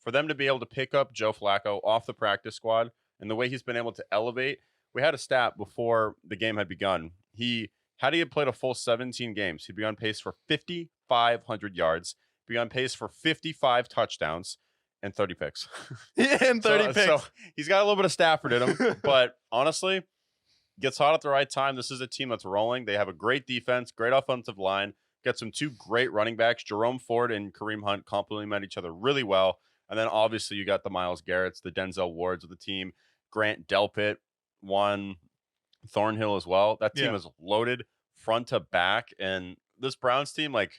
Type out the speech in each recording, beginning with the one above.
for them to be able to pick up Joe Flacco off the practice squad and the way he's been able to elevate. We had a stat before the game had begun. Had he had played a full 17 games, he'd be on pace for 5,500 yards, be on pace for 55 touchdowns and 30 picks. And 30 so, picks. so he's got a little bit of Stafford in him, but honestly, gets hot at the right time. This is a team that's rolling. They have a great defense, great offensive line, got some two great running backs. Jerome Ford and Kareem Hunt complement each other really well. And then obviously you got the Myles Garretts, the Denzel Wards of the team, Grant Delpit, Juan Thornhill as well. That team is loaded front to back. And this Browns team, like,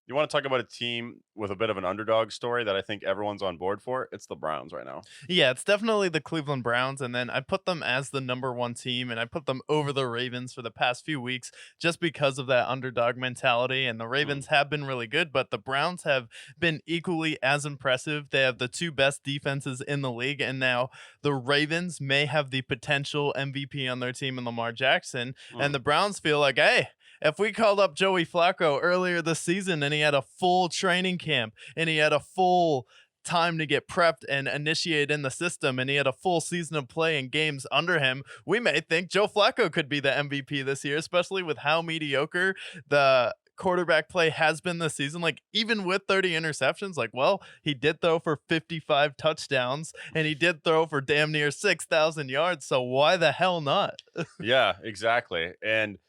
you want to talk about a team with a bit of an underdog story that I think everyone's on board for? It's the Browns right now. Yeah, it's definitely the Cleveland Browns, and then I put them as the number one team, and I put them over the Ravens for the past few weeks just because of that underdog mentality, and the Ravens have been really good, but the Browns have been equally as impressive. They have the two best defenses in the league, and now the Ravens may have the potential MVP on their team in Lamar Jackson, and the Browns feel like, hey, if we called up Joey Flacco earlier this season and he had a full training camp and he had a full time to get prepped and initiate in the system and he had a full season of play and games under him, we may think Joe Flacco could be the MVP this year, especially with how mediocre the quarterback play has been this season. Like, even with 30 interceptions, like, well, he did throw for 55 touchdowns and he did throw for damn near 6,000 yards. So why the hell not? Yeah, exactly. And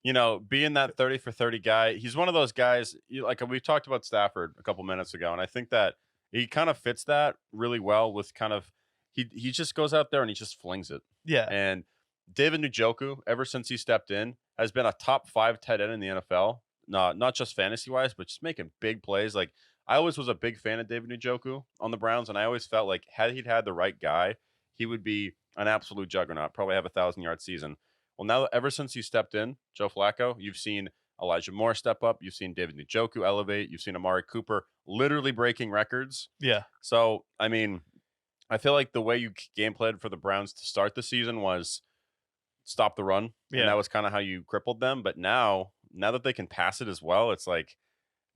you know, being that 30 for 30 guy, he's one of those guys, like we talked about Stafford a couple minutes ago, and I think that he kind of fits that really well with kind of, he just goes out there and he just flings it. Yeah. And David Njoku, ever since he stepped in, has been a top 5 tight end in the NFL, not just fantasy-wise, but just making big plays. Like, I always was a big fan of David Njoku on the Browns, and I always felt like had he had the right guy, he would be an absolute juggernaut, probably have a 1,000-yard season. Well, now ever since he stepped in, Joe Flacco, you've seen Elijah Moore step up. You've seen David Njoku elevate. You've seen Amari Cooper literally breaking records. Yeah. So, I mean, I feel like the way you game played for the Browns to start the season was stop the run. Yeah. And that was kind of how you crippled them. But now that they can pass it as well, it's like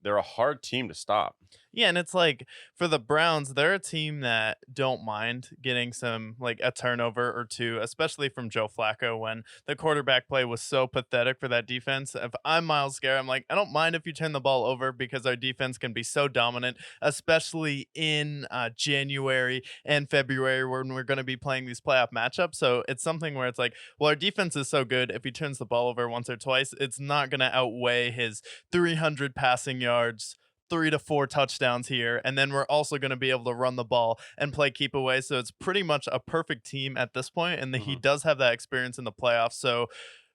they're a hard team to stop. Yeah, and it's like for the Browns, they're a team that don't mind getting some like a turnover or two, especially from Joe Flacco when the quarterback play was so pathetic for that defense. If I'm Myles Garrett, I'm like, I don't mind if you turn the ball over because our defense can be so dominant, especially in January and February when we're going to be playing these playoff matchups. So it's something where it's like, well, our defense is so good. If he turns the ball over once or twice, it's not going to outweigh his 300 passing yards, 3 to 4 touchdowns here, and then we're also going to be able to run the ball and play keep away. So it's pretty much a perfect team at this point, and he does have that experience in the playoffs. So